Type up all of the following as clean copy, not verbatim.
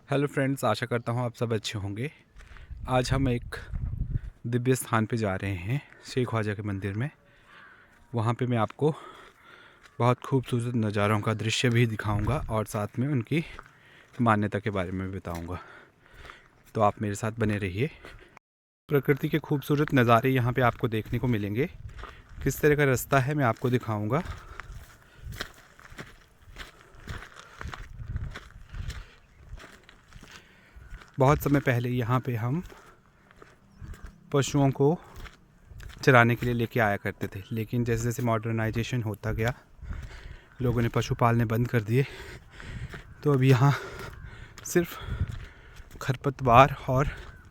Hello friends, आशा करता हूँ आप सब अच्छे होंगे। आज हम एक दिव्य स्थान पे जा रहे हैं, शेख ख्वाजा के मंदिर में। वहाँ पे मैं आपको बहुत खूबसूरत नज़ारों का दृश्य भी दिखाऊंगा और साथ में उनकी मान्यता के बारे में बताऊंगा। तो आप मेरे साथ बने रहिए। प्रकृति के खूबसूरत नज़ारे यहाँ पे आपको देखने को मिलेंगे। किस तरह का रास्ता है मैं आपको दिखाऊँगा। बहुत समय पहले यहाँ पे हम पशुओं को चराने के लिए लेके आया करते थे, लेकिन जैसे जैसे मॉडर्नाइजेशन होता गया, लोगों ने पशु पालने बंद कर दिए। तो अब यहाँ सिर्फ खरपतवार और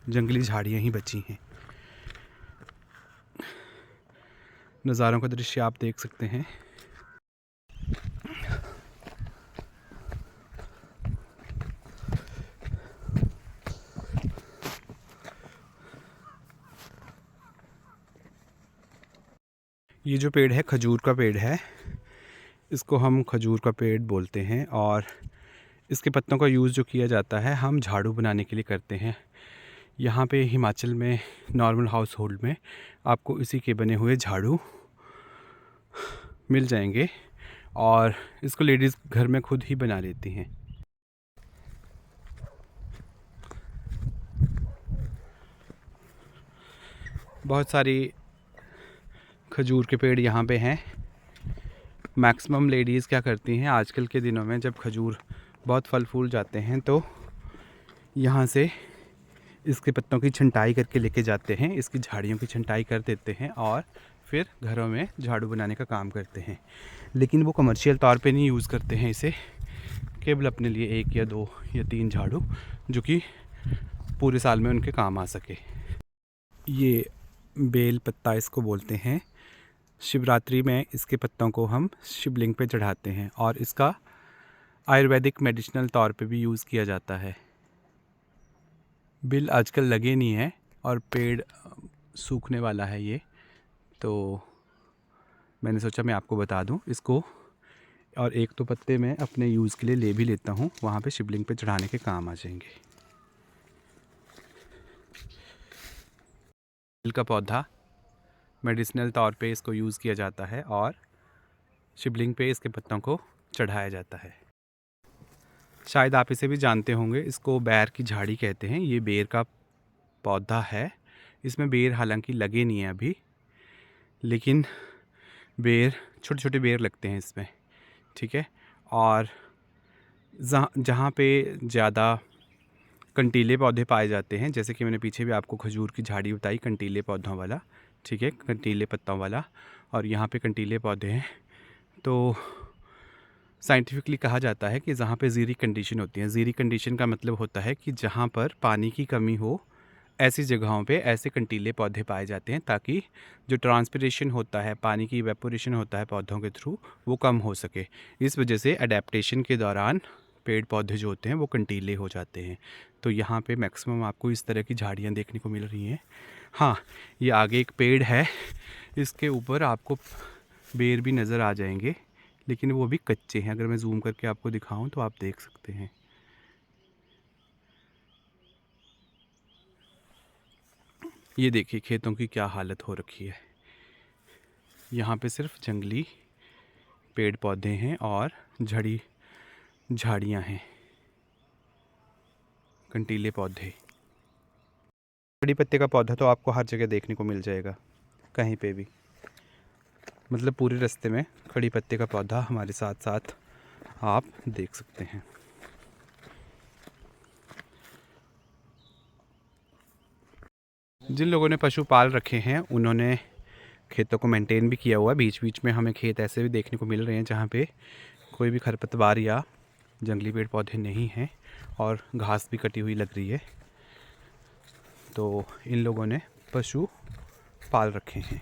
जंगली झाड़ियाँ ही बची हैं। नज़ारों का दृश्य आप देख सकते हैं। ये जो पेड़ है खजूर का पेड़ है। इसको हम खजूर का पेड़ बोलते हैं और इसके पत्तों का यूज़ जो किया जाता है हम झाड़ू बनाने के लिए करते हैं। यहाँ पे हिमाचल में नॉर्मल हाउस होल्ड में आपको इसी के बने हुए झाड़ू मिल जाएंगे और इसको लेडीज़ घर में खुद ही बना लेती हैं। बहुत सारी खजूर के पेड़ यहाँ पे हैं। मैक्सिमम लेडीज़ क्या करती हैं आजकल के दिनों में, जब खजूर बहुत फल फूल जाते हैं तो यहाँ से इसके पत्तों की छंटाई करके लेके जाते हैं, इसकी झाड़ियों की छंटाई कर देते हैं और फिर घरों में झाड़ू बनाने का काम करते हैं। लेकिन वो कमर्शियल तौर पे नहीं यूज़ करते हैं इसे, केवल अपने लिए 1 या 2 या 3 झाड़ू जो कि पूरे साल में उनके काम आ सके। ये बेल पत्ता इसको बोलते हैं। शिवरात्रि में इसके पत्तों को हम शिवलिंग पे चढ़ाते हैं और इसका आयुर्वेदिक मेडिसिनल तौर पे भी यूज़ किया जाता है। बिल आजकल लगे नहीं है और पेड़ सूखने वाला है ये, तो मैंने सोचा मैं आपको बता दूं इसको। और एक तो पत्ते मैं अपने यूज़ के लिए ले भी लेता हूं, वहाँ पे शिवलिंग पे चढ़ाने के काम आ जाएंगे। बिल का पौधा मेडिसिनल तौर पे इसको यूज़ किया जाता है और शिवलिंग पे इसके पत्तों को चढ़ाया जाता है। शायद आप इसे भी जानते होंगे, इसको बैर की झाड़ी कहते हैं। ये बेर का पौधा है। इसमें बेर हालांकि लगे नहीं है अभी, लेकिन बेर छोटे छोटे बेर लगते हैं इसमें, ठीक है। और जहाँ पे ज़्यादा कंटीले पौधे पाए जाते हैं, जैसे कि मैंने पीछे भी आपको खजूर की झाड़ी बताई कंटीले पौधों वाला, ठीक है, कंटीले पत्तों वाला, और यहाँ पे कंटीले पौधे हैं। तो साइंटिफिकली कहा जाता है कि जहाँ पे ज़ीरी कंडीशन होती है, ज़ीरी कंडीशन का मतलब होता है कि जहाँ पर पानी की कमी हो, ऐसी जगहों पे ऐसे कंटीले पौधे पाए जाते हैं ताकि जो ट्रांसपिरेशन होता है, पानी की इवेपोरेशन होता है पौधों के थ्रू, वो कम हो सके। इस वजह से अडेप्टेशन के दौरान पेड़ पौधे जो होते हैं वो कंटीले हो जाते हैं। तो यहाँ पे मैक्सिमम आपको इस तरह की झाड़ियाँ देखने को मिल रही हैं। हाँ, ये आगे एक पेड़ है, इसके ऊपर आपको बेर भी नज़र आ जाएंगे, लेकिन वो अभी कच्चे हैं। अगर मैं जूम करके आपको दिखाऊं तो आप देख सकते हैं। ये देखिए खेतों की क्या हालत हो रखी है। यहाँ पे सिर्फ जंगली पेड़ पौधे हैं और झाड़ियाँ हैं, कंटीले पौधे। कड़ी पत्ते का पौधा तो आपको हर जगह देखने को मिल जाएगा, कहीं पे भी, मतलब पूरे रास्ते में कड़ी पत्ते का पौधा हमारे साथ साथ आप देख सकते हैं। जिन लोगों ने पशु पाल रखे हैं उन्होंने खेतों को मेंटेन भी किया हुआ है। बीच बीच में हमें खेत ऐसे भी देखने को मिल रहे हैं जहाँ पे कोई भी खरपतवार या जंगली पेड़ पौधे नहीं हैं और घास भी कटी हुई लग रही है। तो इन लोगों ने पशु पाल रखे हैं।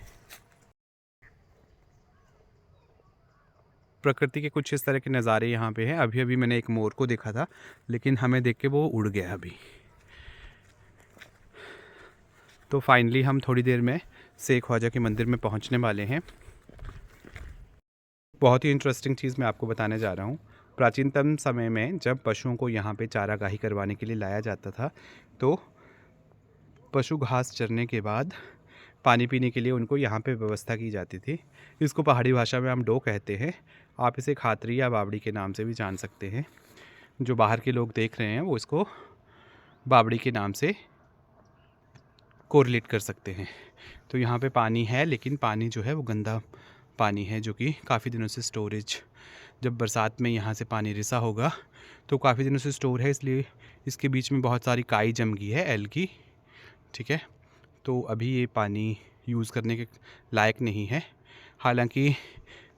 प्रकृति के कुछ इस तरह के नज़ारे यहाँ पे हैं। अभी अभी मैंने एक मोर को देखा था, लेकिन हमें देख के वो उड़ गया अभी। तो फाइनली हम थोड़ी देर में शेख ख्वाजा के मंदिर में पहुँचने वाले हैं। बहुत ही इंटरेस्टिंग चीज़ मैं आपको बताने जा रहा हूँ। प्राचीनतम समय में जब पशुओं को यहाँ पे चारागाही करवाने के लिए लाया जाता था तो पशु घास चरने के बाद पानी पीने के लिए उनको यहाँ पे व्यवस्था की जाती थी। इसको पहाड़ी भाषा में हम डो कहते हैं। आप इसे खातरी या बावड़ी के नाम से भी जान सकते हैं। जो बाहर के लोग देख रहे हैं वो इसको बावड़ी के नाम से कोरिलेट कर सकते हैं। तो यहाँ पे पानी है, लेकिन पानी जो है वो गंदा पानी है, जो कि काफ़ी दिनों से स्टोरेज, जब बरसात में यहाँ से पानी रिसा होगा तो काफ़ी दिनों से स्टोर है, इसलिए इसके बीच में बहुत सारी काई जम गई है एल्गी। ठीक है, तो अभी ये पानी यूज़ करने के लायक नहीं है। हालांकि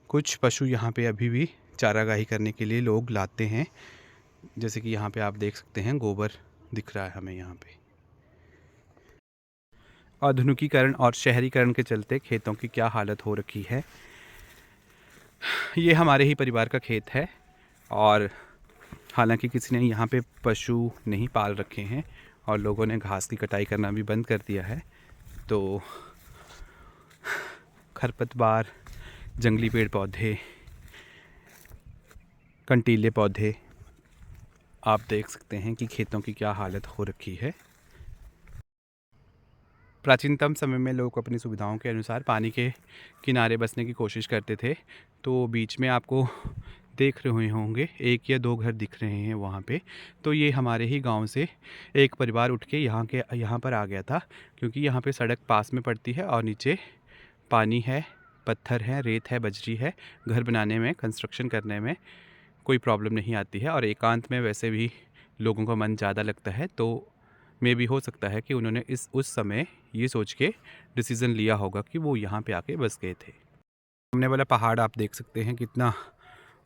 कुछ पशु यहाँ पे अभी भी चारागाही करने के लिए लोग लाते हैं, जैसे कि यहाँ पे आप देख सकते हैं गोबर दिख रहा है हमें यहाँ पे। आधुनिकीकरण और शहरीकरण के चलते खेतों की क्या हालत हो रखी है। ये हमारे ही परिवार का खेत है और हालांकि किसी ने यहाँ पे पशु नहीं पाल रखे हैं और लोगों ने घास की कटाई करना भी बंद कर दिया है, तो खरपतवार, जंगली पेड़ पौधे, कंटीले पौधे, आप देख सकते हैं कि खेतों की क्या हालत हो रखी है। प्राचीनतम समय में लोग अपनी सुविधाओं के अनुसार पानी के किनारे बसने की कोशिश करते थे। तो बीच में आपको देख रहे होंगे 1 या 2 घर दिख रहे हैं वहाँ पे। तो ये हमारे ही गांव से एक परिवार उठ के यहाँ पर आ गया था, क्योंकि यहाँ पे सड़क पास में पड़ती है और नीचे पानी है, पत्थर है, रेत है, बजरी है। घर बनाने में, कंस्ट्रक्शन करने में कोई प्रॉब्लम नहीं आती है और एकांत में वैसे भी लोगों का मन ज़्यादा लगता है। तो मे भी हो सकता है कि उन्होंने उस समय ये सोच के डिसीज़न लिया होगा कि वो यहाँ पे आके बस गए थे। सामने वाला पहाड़ आप देख सकते हैं कितना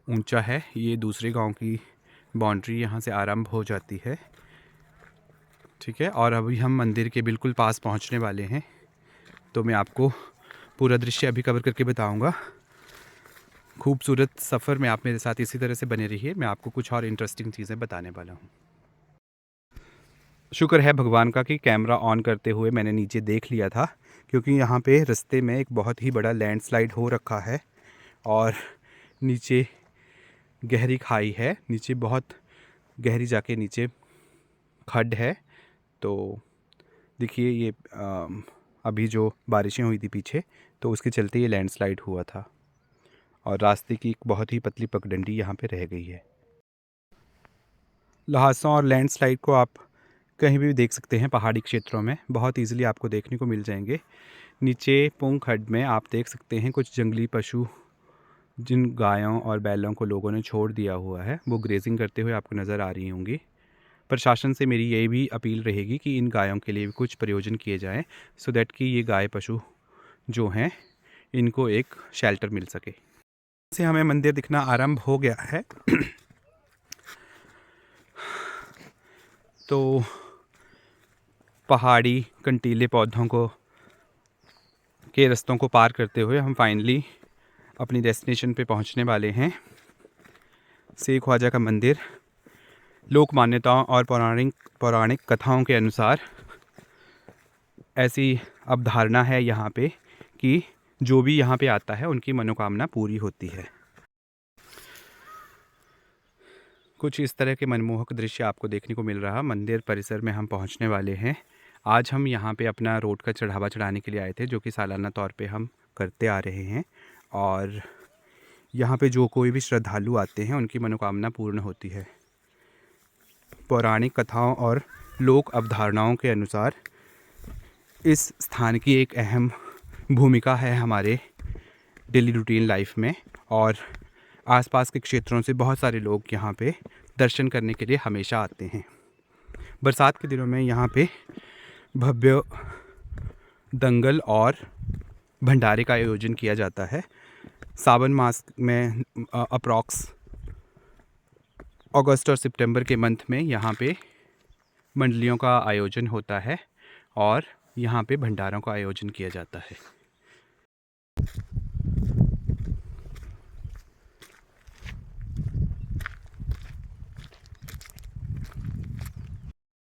ऊंचा है। ये दूसरे गांव की बाउंड्री यहाँ से आरंभ हो जाती है। ठीक है, और अभी हम मंदिर के बिल्कुल पास पहुँचने वाले हैं, तो मैं आपको पूरा दृश्य अभी कवर करके बताऊँगा। खूबसूरत सफ़र में आप मेरे साथ इसी तरह से बने रहिए, मैं आपको कुछ और इंटरेस्टिंग चीज़ें बताने वाला हूँ। शुक्र है भगवान का कि कैमरा ऑन करते हुए मैंने नीचे देख लिया था, क्योंकि यहाँ पे रास्ते में एक बहुत ही बड़ा लैंडस्लाइड हो रखा है और नीचे गहरी खाई है, नीचे बहुत गहरी जाके नीचे खड्ड है। तो देखिए ये अभी जो बारिशें हुई थी पीछे, तो उसके चलते ये लैंडस्लाइड हुआ था और रास्ते की एक बहुत ही पतली पगडंडी यहाँ पे रह गई है। ल्हासों और लैंडस्लाइड को आप कहीं भी देख सकते हैं, पहाड़ी क्षेत्रों में बहुत इजीली आपको देखने को मिल जाएंगे। नीचे पुंग खड्ड में आप देख सकते हैं कुछ जंगली पशु, जिन गायों और बैलों को लोगों ने छोड़ दिया हुआ है, वो ग्रेजिंग करते हुए आपको नज़र आ रही होंगी। प्रशासन से मेरी यही भी अपील रहेगी कि इन गायों के लिए भी कुछ प्रयोजन किए जाएं, सो दैट कि ये गाय पशु जो हैं इनको एक शेल्टर मिल सके। से हमें मंदिर दिखना आरंभ हो गया है। तो पहाड़ी कंटीले पौधों को के रास्तों को पार करते हुए हम फाइनली अपनी डेस्टिनेशन पे पहुंचने वाले हैं। शेख ख्वाजा का मंदिर। लोक मान्यताओं और पौराणिक कथाओं के अनुसार ऐसी अवधारणा है यहाँ पे कि जो भी यहाँ पे आता है उनकी मनोकामना पूरी होती है। कुछ इस तरह के मनमोहक दृश्य आपको देखने को मिल रहा। मंदिर परिसर में हम पहुँचने वाले हैं। आज हम यहाँ पे अपना रोड का चढ़ावा चढ़ाने के लिए आए थे, जो कि सालाना तौर पे हम करते आ रहे हैं और यहाँ पे जो कोई भी श्रद्धालु आते हैं उनकी मनोकामना पूर्ण होती है। पौराणिक कथाओं और लोक अवधारणाओं के अनुसार इस स्थान की एक अहम भूमिका है हमारे डेली रूटीन लाइफ में और आसपास के क्षेत्रों से बहुत सारे लोग यहाँ पे दर्शन करने के लिए हमेशा आते हैं। बरसात के दिनों में यहाँ पे भव्य दंगल और भंडारे का आयोजन किया जाता है। सावन मास में अप्रॉक्स अगस्त और सितंबर के मंथ में यहाँ पे मंडलियों का आयोजन होता है और यहाँ पे भंडारों का आयोजन किया जाता है।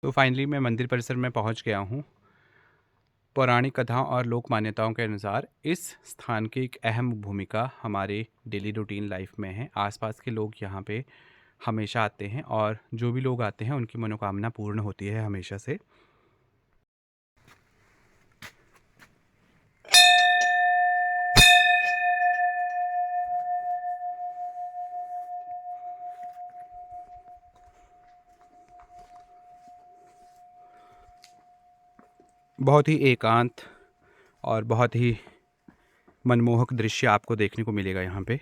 तो फाइनली मैं मंदिर परिसर में पहुँच गया हूँ। पौराणिक कथाओं और लोक मान्यताओं के अनुसार इस स्थान की एक अहम भूमिका हमारे डेली रूटीन लाइफ में है। आसपास के लोग यहाँ पे हमेशा आते हैं और जो भी लोग आते हैं उनकी मनोकामना पूर्ण होती है हमेशा से। बहुत ही एकांत और बहुत ही मनमोहक दृश्य आपको देखने को मिलेगा यहाँ पे।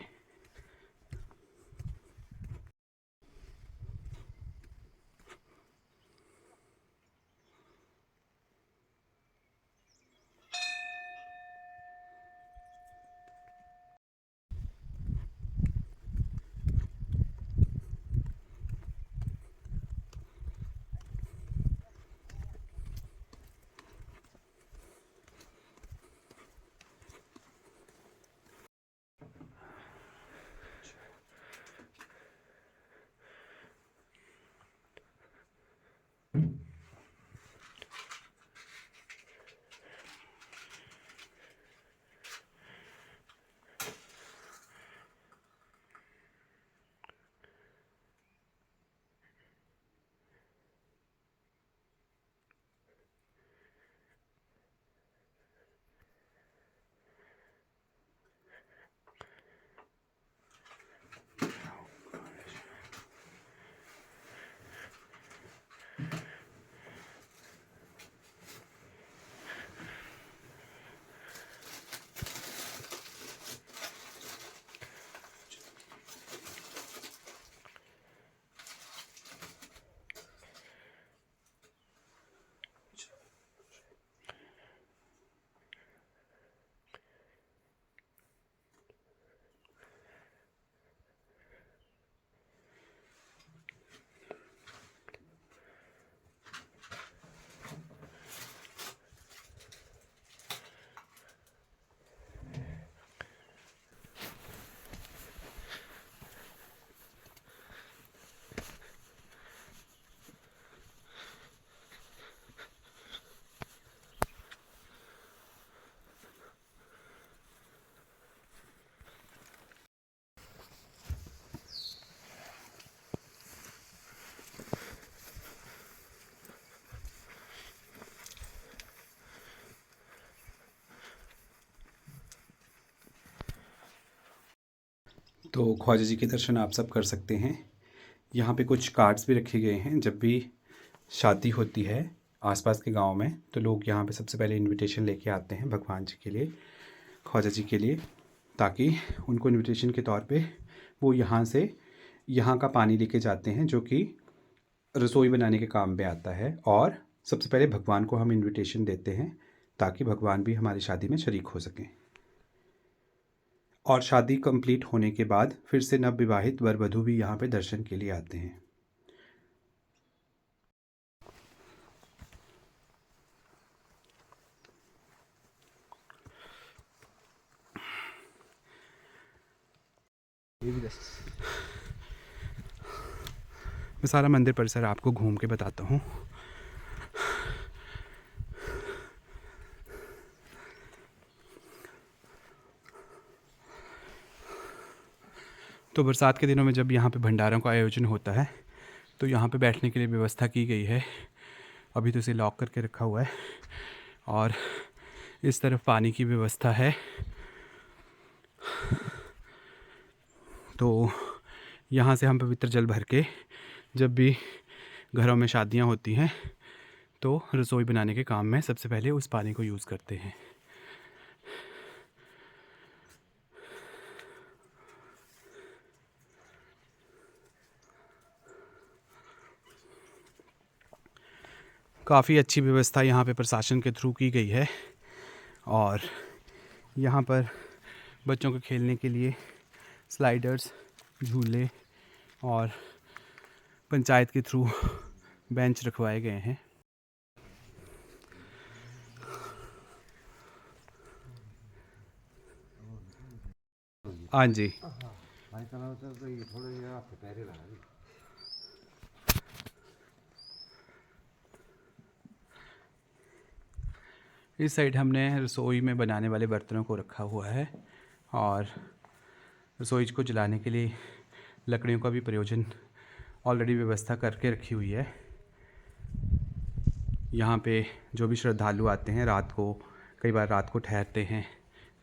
तो ख्वाजा जी के दर्शन आप सब कर सकते हैं। यहाँ पे कुछ कार्ड्स भी रखे गए हैं। जब भी शादी होती है आसपास के गांव में तो लोग यहाँ पे सबसे पहले इनविटेशन लेके आते हैं भगवान जी के लिए, ख्वाजा जी के लिए, ताकि उनको इनविटेशन के तौर पे वो यहाँ का पानी लेके जाते हैं जो कि रसोई बनाने के काम में आता है। और सबसे पहले भगवान को हम इनविटेशन देते हैं ताकि भगवान भी हमारी शादी में शरीक हो सकें। और शादी कंप्लीट होने के बाद फिर से नवविवाहित वर वधू भी यहाँ पे दर्शन के लिए आते हैं। मैं सारा मंदिर परिसर आपको घूम के बताता हूँ। तो बरसात के दिनों में जब यहाँ पे भंडारों का आयोजन होता है तो यहाँ पे बैठने के लिए व्यवस्था की गई है। अभी तो इसे लॉक करके रखा हुआ है और इस तरफ पानी की व्यवस्था है। तो यहाँ से हम पवित्र जल भर के जब भी घरों में शादियाँ होती हैं तो रसोई बनाने के काम में सबसे पहले उस पानी को यूज़ करते हैं। काफ़ी अच्छी व्यवस्था यहाँ पे प्रशासन के थ्रू की गई है और यहाँ पर बच्चों के खेलने के लिए स्लाइडर्स, झूले और पंचायत के थ्रू बेंच रखवाए गए हैं। हाँ जी, इस साइड हमने रसोई में बनाने वाले बर्तनों को रखा हुआ है और रसोई को जलाने के लिए लकड़ियों का भी प्रयोजन ऑलरेडी व्यवस्था करके रखी हुई है। यहाँ पे जो भी श्रद्धालु आते हैं रात को, कई बार रात को ठहरते हैं,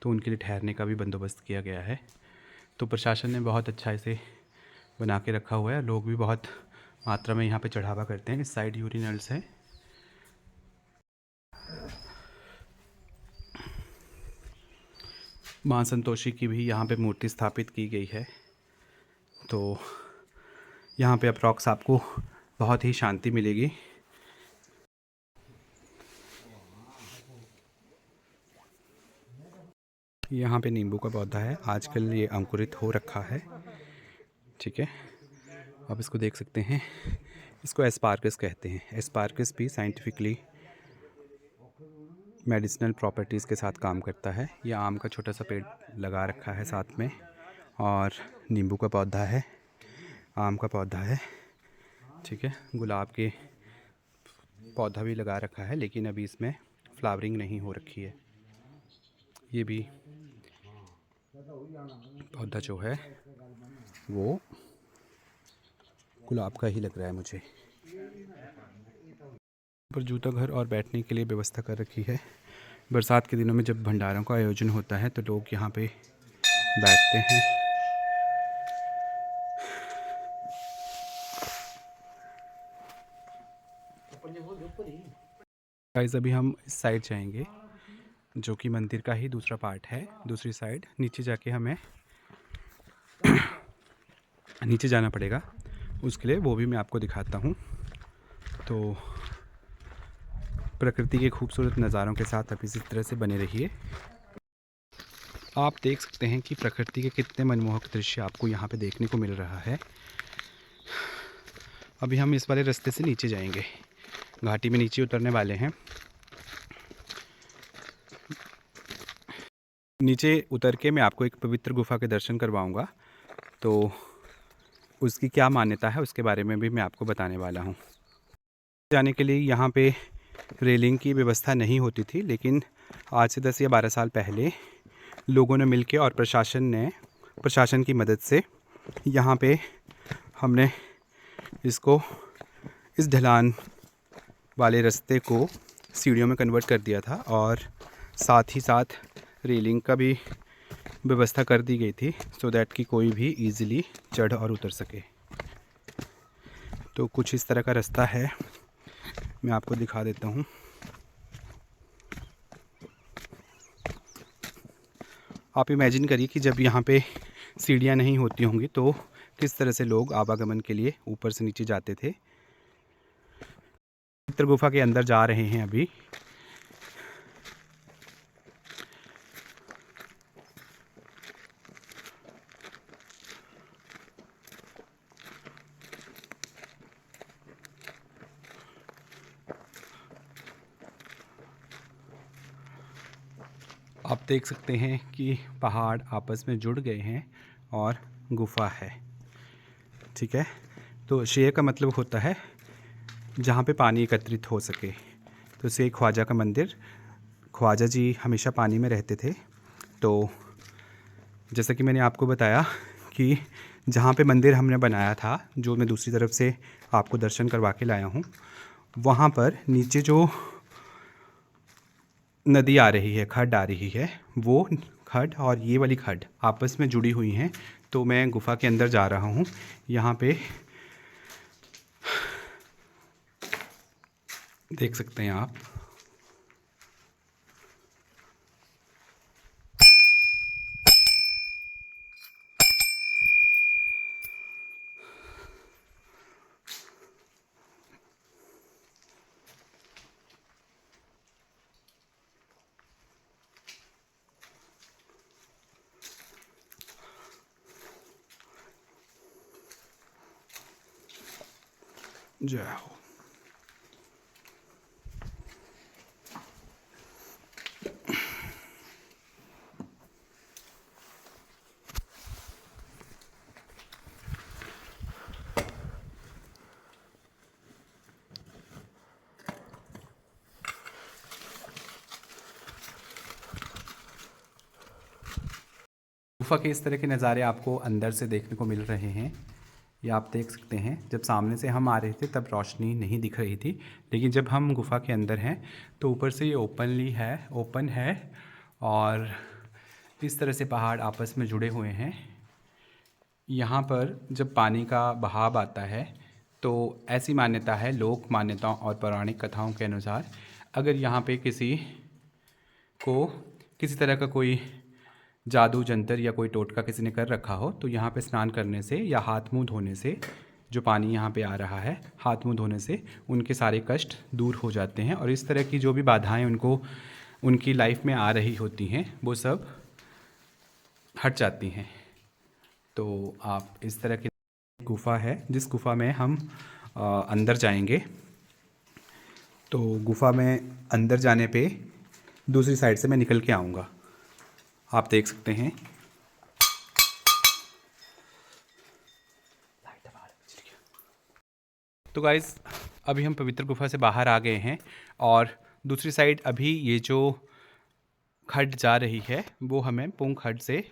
तो उनके लिए ठहरने का भी बंदोबस्त किया गया है। तो प्रशासन ने बहुत अच्छा इसे बना के रखा हुआ है। लोग भी बहुत मात्रा में यहाँ पे चढ़ावा करते हैं। इस साइड यूरिनल्स हैं। माँ संतोषी की भी यहाँ पे मूर्ति स्थापित की गई है। तो यहाँ पे अप्रॉक्स आपको बहुत ही शांति मिलेगी। यहाँ पे नींबू का पौधा है, आजकल ये अंकुरित हो रखा है। ठीक है, आप इसको देख सकते हैं। इसको एस्पार्गस कहते हैं। एस्पार्गस भी साइंटिफिकली मेडिसिनल प्रॉपर्टीज़ के साथ काम करता है। ये आम का छोटा सा पेड़ लगा रखा है साथ में, और नींबू का पौधा है, आम का पौधा है। ठीक है, गुलाब के पौधा भी लगा रखा है, लेकिन अभी इसमें फ्लावरिंग नहीं हो रखी है। ये भी पौधा जो है वो गुलाब का ही लग रहा है मुझे। पर जूता घर और बैठने के लिए व्यवस्था कर रखी है। बरसात के दिनों में जब भंडारों का आयोजन होता है तो लोग यहाँ पे बैठते हैं। गाइस, अभी हम इस साइड जाएंगे, जो कि मंदिर का ही दूसरा पार्ट है। दूसरी साइड नीचे जाके हमें नीचे जाना पड़ेगा, उसके लिए वो भी मैं आपको दिखाता हूँ। तो प्रकृति के खूबसूरत नज़ारों के साथ आप इसी तरह से बने रहिए। आप देख सकते हैं कि प्रकृति के कितने मनमोहक दृश्य आपको यहाँ पे देखने को मिल रहा है। अभी हम इस वाले रास्ते से नीचे जाएंगे, घाटी में नीचे उतरने वाले हैं। नीचे उतर के मैं आपको एक पवित्र गुफा के दर्शन करवाऊंगा। तो उसकी क्या मान्यता है उसके बारे में भी मैं आपको बताने वाला हूँ। जाने के लिए यहाँ पे रेलिंग की व्यवस्था नहीं होती थी, लेकिन आज से 10 या 12 साल पहले लोगों ने मिलके और प्रशासन की मदद से यहाँ पे हमने इसको, इस ढलान वाले रास्ते को सीढ़ियों में कन्वर्ट कर दिया था, और साथ ही साथ रेलिंग का भी व्यवस्था कर दी गई थी, सो दैट कि कोई भी इजीली चढ़ और उतर सके। तो कुछ इस तरह का रास्ता है, मैं आपको दिखा देता हूँ। आप इमेजिन करिए कि जब यहाँ पे सीढ़ियाँ नहीं होती होंगी तो किस तरह से लोग आवागमन के लिए ऊपर से नीचे जाते थे। पवित्र गुफा के अंदर जा रहे हैं अभी। आप देख सकते हैं कि पहाड़ आपस में जुड़ गए हैं और गुफा है। ठीक है, तो शेर का मतलब होता है जहाँ पे पानी एकत्रित हो सके। तो शेख ख्वाजा का मंदिर, ख्वाजा जी हमेशा पानी में रहते थे। तो जैसा कि मैंने आपको बताया कि जहाँ पे मंदिर हमने बनाया था, जो मैं दूसरी तरफ से आपको दर्शन करवा के लाया हूँ, वहाँ पर नीचे जो नदी आ रही है, खड्ड आ रही है, वो खड्ड और ये वाली खड्ड आपस में जुड़ी हुई हैं। तो मैं गुफा के अंदर जा रहा हूँ। यहाँ पे देख सकते हैं आप। जय हो। गुफा के इस तरह के नज़ारे आपको अंदर से देखने को मिल रहे हैं। ये आप देख सकते हैं, जब सामने से हम आ रहे थे तब रोशनी नहीं दिख रही थी, लेकिन जब हम गुफा के अंदर हैं तो ऊपर से ये ओपन है और इस तरह से पहाड़ आपस में जुड़े हुए हैं। यहाँ पर जब पानी का बहाव आता है तो ऐसी मान्यता है, लोक मान्यताओं और पौराणिक कथाओं के अनुसार, अगर यहाँ पे किसी को किसी तरह का कोई जादू जंतर या कोई टोटका किसी ने कर रखा हो तो यहाँ पे स्नान करने से या हाथ मुंह धोने से, जो पानी यहाँ पे आ रहा है, हाथ मुंह धोने से उनके सारे कष्ट दूर हो जाते हैं और इस तरह की जो भी बाधाएं उनको उनकी लाइफ में आ रही होती हैं वो सब हट जाती हैं। तो आप इस तरह की गुफा है, जिस गुफा में हम अंदर जाएंगे। तो गुफा में अंदर जाने पे दूसरी साइड से मैं निकल के आऊँगा, आप देख सकते हैं। तो गाइज़ अभी हम पवित्र गुफा से बाहर आ गए हैं और दूसरी साइड अभी ये जो खड्ड जा रही है वो हमें पुंग खड्ड से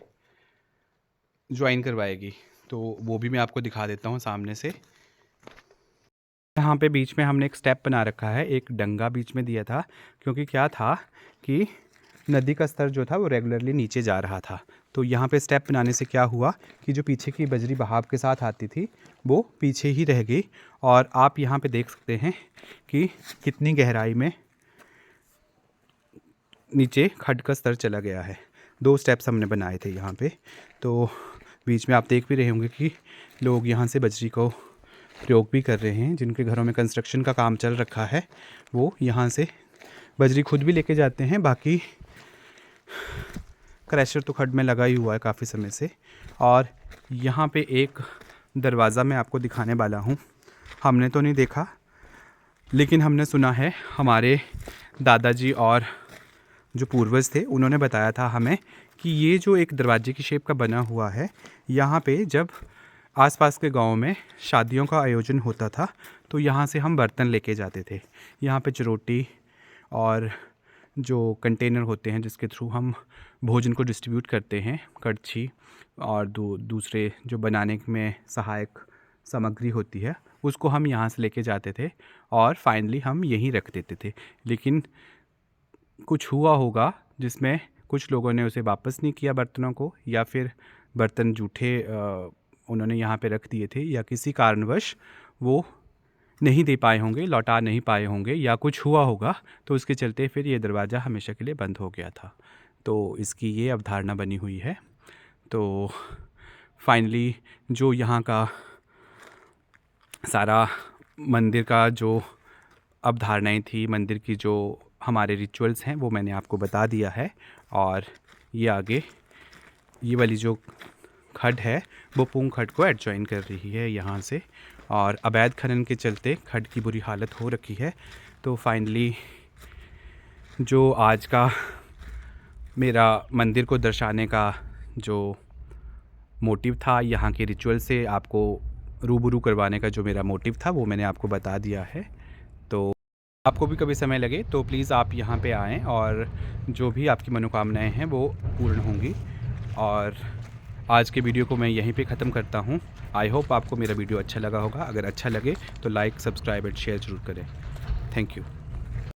ज्वाइन करवाएगी, तो वो भी मैं आपको दिखा देता हूँ सामने से। यहाँ पे बीच में हमने एक स्टेप बना रखा है, एक डंगा बीच में दिया था, क्योंकि क्या था कि नदी का स्तर जो था वो रेगुलरली नीचे जा रहा था। तो यहाँ पे स्टेप बनाने से क्या हुआ कि जो पीछे की बजरी बहाव के साथ आती थी वो पीछे ही रह गई और आप यहाँ पे देख सकते हैं कि कितनी गहराई में नीचे खड्ड का स्तर चला गया है। 2 स्टेप्स हमने बनाए थे यहाँ पे, तो बीच में आप देख भी रहे होंगे कि लोग यहाँ से बजरी को प्रयोग भी कर रहे हैं। जिनके घरों में कंस्ट्रक्शन का काम चल रखा है वो यहाँ से बजरी खुद भी लेके जाते हैं, बाकी क्रैशर तो खड्ड में लगा ही हुआ है काफ़ी समय से। और यहाँ पे एक दरवाज़ा मैं आपको दिखाने वाला हूँ, हमने तो नहीं देखा लेकिन हमने सुना है, हमारे दादाजी और जो पूर्वज थे उन्होंने बताया था हमें कि ये जो एक दरवाजे की शेप का बना हुआ है, यहाँ पे जब आसपास के गाँव में शादियों का आयोजन होता था तो यहाँ से हम बर्तन लेके जाते थे। यहाँ पे चरोटी और जो कंटेनर होते हैं जिसके थ्रू हम भोजन को डिस्ट्रीब्यूट करते हैं, कड़छी और दूसरे जो बनाने में सहायक सामग्री होती है, उसको हम यहाँ से लेके जाते थे और फाइनली हम यहीं रख देते थे। लेकिन कुछ हुआ होगा जिसमें कुछ लोगों ने उसे वापस नहीं किया बर्तनों को, या फिर बर्तन जूठे उन्होंने यहाँ पे रख दिए थे, या किसी कारणवश वो नहीं दे पाए होंगे, लौटा नहीं पाए होंगे, या कुछ हुआ होगा, तो उसके चलते फिर ये दरवाज़ा हमेशा के लिए बंद हो गया था। तो इसकी ये अवधारणा बनी हुई है। तो फाइनली जो यहाँ का सारा मंदिर का जो अवधारणाएं थी, मंदिर की जो हमारे रिचुअल्स हैं, वो मैंने आपको बता दिया है। और ये आगे ये वाली जो खड्ड है वो पुंग खड्ड को एडजॉइन कर रही है यहाँ से, और अवैध खनन के चलते खड्ड की बुरी हालत हो रखी है। तो फाइनली जो आज का मेरा मंदिर को दर्शाने का जो मोटिव था, यहाँ के रिचुअल से आपको रूबरू करवाने का जो मेरा मोटिव था, वो मैंने आपको बता दिया है। तो आपको भी कभी समय लगे तो प्लीज़ आप यहाँ पे आएँ और जो भी आपकी मनोकामनाएं हैं वो पूर्ण होंगी। और आज के वीडियो को मैं यहीं पे ख़त्म करता हूँ। आई होप आपको मेरा वीडियो अच्छा लगा होगा। अगर अच्छा लगे तो लाइक, सब्सक्राइब एंड शेयर ज़रूर करें। Thank you.